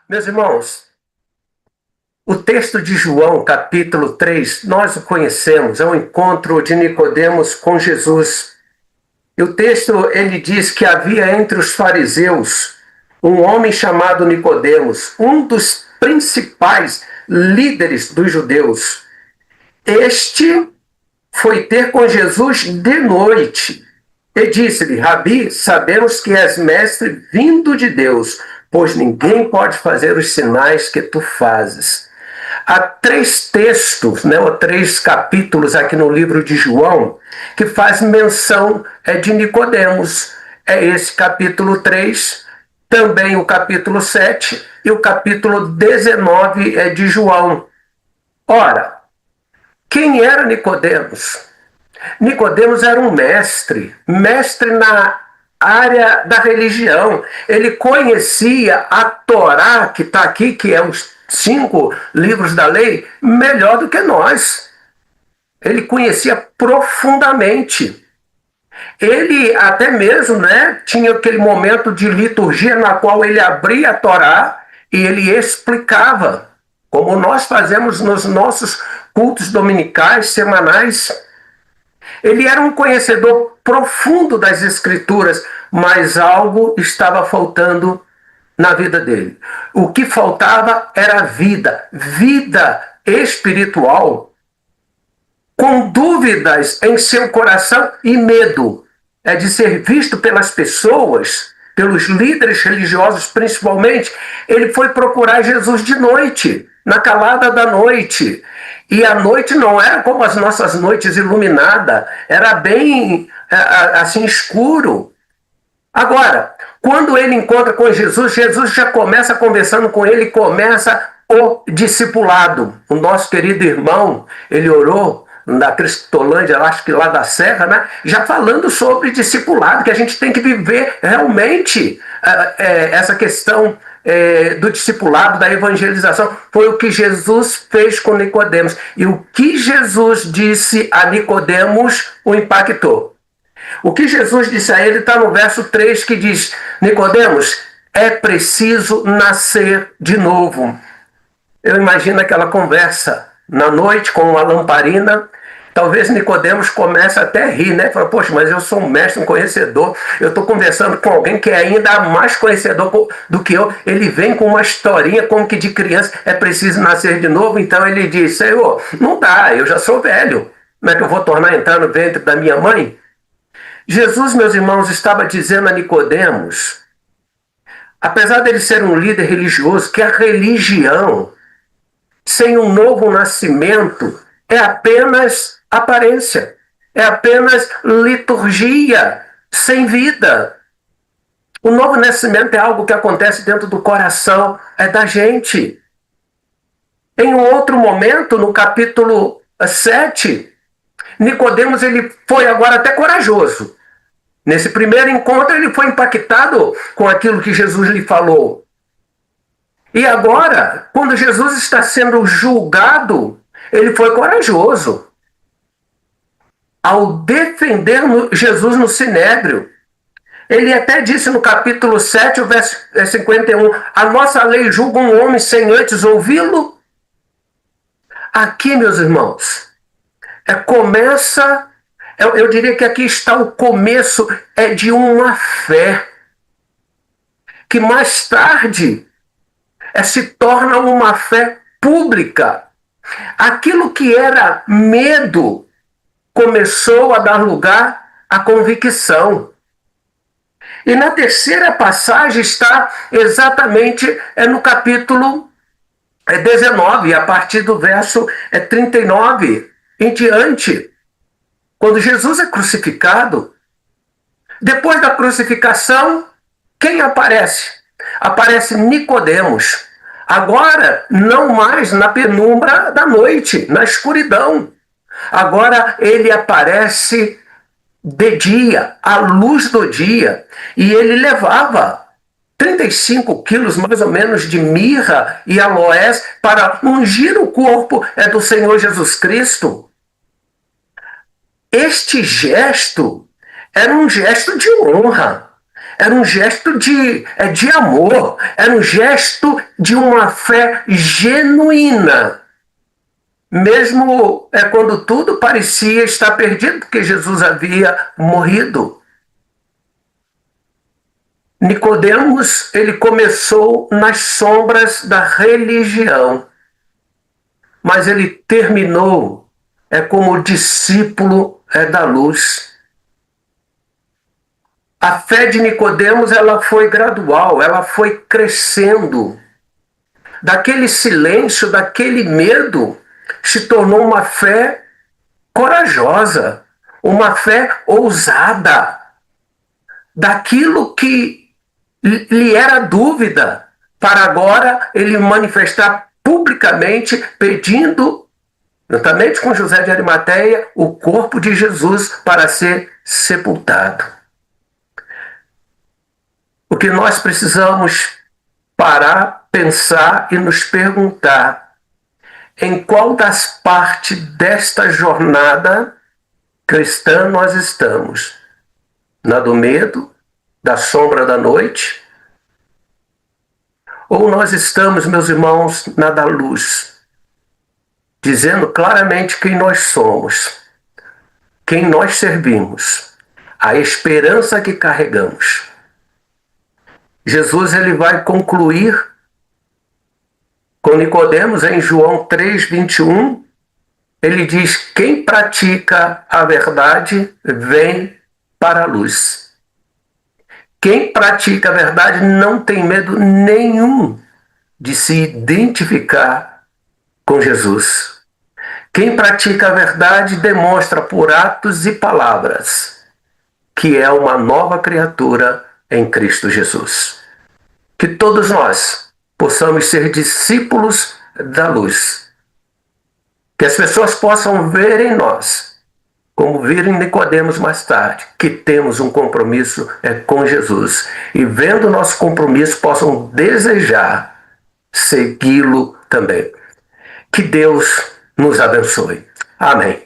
Meus irmãos, o texto de João, capítulo 3, nós o conhecemos, é o encontro de Nicodemos com Jesus. E o texto, ele diz que havia entre os fariseus um homem chamado Nicodemos, um dos principais líderes dos judeus. Este foi ter com Jesus de noite e disse-lhe: Rabi, sabemos que és mestre vindo de Deus, pois ninguém pode fazer os sinais que tu fazes. Há três textos, né, ou três capítulos aqui no livro de João, que faz menção de Nicodemos. É esse capítulo 3, também o capítulo 7 e o capítulo 19 de João. Ora, quem era Nicodemos? Nicodemos era um mestre na área da religião. Ele conhecia a Torá, que está aqui, que é os 5 livros da lei, melhor do que nós. Ele conhecia profundamente. Ele até mesmo, né, tinha aquele momento de liturgia na qual ele abria a Torá e ele explicava, como nós fazemos nos nossos cultos dominicais, semanais. Ele era um conhecedor profundo das Escrituras, mas algo estava faltando na vida dele. O que faltava era vida espiritual, com dúvidas em seu coração e medo de ser visto pelas pessoas, pelos líderes religiosos principalmente. Ele foi procurar Jesus de noite, na calada da noite. E a noite não era como as nossas noites iluminada, era bem assim escuro. Agora, quando ele encontra com Jesus, Jesus já começa conversando com ele, começa o discipulado. O nosso querido irmão, ele orou da Cristolândia, acho que lá da Serra, né? Já falando sobre discipulado, que a gente tem que viver realmente essa questão do discipulado, da evangelização. Foi o que Jesus fez com Nicodemos. E o que Jesus disse a Nicodemos o impactou. O que Jesus disse a ele está no verso 3, que diz: Nicodemos, é preciso nascer de novo. Eu imagino aquela conversa na noite com uma lamparina. Talvez Nicodemos comece até a rir, né? Fala, poxa, mas eu sou um mestre, um conhecedor. Eu estou conversando com alguém que é ainda mais conhecedor do que eu. Ele vem com uma historinha como que de criança é preciso nascer de novo. Então ele diz: Senhor, não dá, eu já sou velho. Como é que eu vou tornar a entrar no ventre da minha mãe? Jesus, meus irmãos, estava dizendo a Nicodemos, apesar dele ser um líder religioso, que a religião sem um novo nascimento é apenas aparência, é apenas liturgia sem vida. O novo nascimento é algo que acontece dentro do coração da gente. Em um outro momento, no capítulo 7, Nicodemos ele foi agora até corajoso. Nesse primeiro encontro ele foi impactado com aquilo que Jesus lhe falou. E agora, quando Jesus está sendo julgado, ele foi corajoso ao defender Jesus no Sinédrio. Ele até disse no capítulo 7, o verso 51, a nossa lei julga um homem sem antes ouvi-lo. Aqui, meus irmãos, eu diria que aqui está o começo de uma fé que mais tarde se torna uma fé pública. Aquilo que era medo começou a dar lugar à convicção. E na terceira passagem está exatamente no capítulo 19, a partir do verso 39 em diante. Quando Jesus é crucificado, depois da crucificação, quem aparece? Aparece Nicodemos. Agora, não mais na penumbra da noite, na escuridão. Agora ele aparece de dia, à luz do dia. E ele levava 35 quilos, mais ou menos, de mirra e aloés para ungir o corpo do Senhor Jesus Cristo. Este gesto era um gesto de honra. era um gesto de amor, era um gesto de uma fé genuína. Mesmo quando tudo parecia estar perdido, porque Jesus havia morrido. Nicodemos, ele começou nas sombras da religião, mas ele terminou como discípulo da luz. A fé de Nicodemos, ela foi gradual, ela foi crescendo. Daquele silêncio, daquele medo, se tornou uma fé corajosa, uma fé ousada. Daquilo que lhe era dúvida, para agora ele manifestar publicamente, pedindo, juntamente com José de Arimateia, o corpo de Jesus para ser sepultado. O que nós precisamos parar, pensar e nos perguntar: em qual das partes desta jornada cristã nós estamos? Na do medo, da sombra da noite? Ou nós estamos, meus irmãos, na da luz, dizendo claramente quem nós somos, quem nós servimos, a esperança que carregamos? Jesus, ele vai concluir com Nicodemos em João 3:21. Ele diz: quem pratica a verdade vem para a luz. Quem pratica a verdade não tem medo nenhum de se identificar com Jesus. Quem pratica a verdade demonstra por atos e palavras que é uma nova criatura em Cristo Jesus. Que todos nós possamos ser discípulos da luz. Que as pessoas possam ver em nós, como viram em Nicodemos mais tarde, que temos um compromisso com Jesus. E vendo o nosso compromisso, possam desejar segui-lo também. Que Deus nos abençoe. Amém.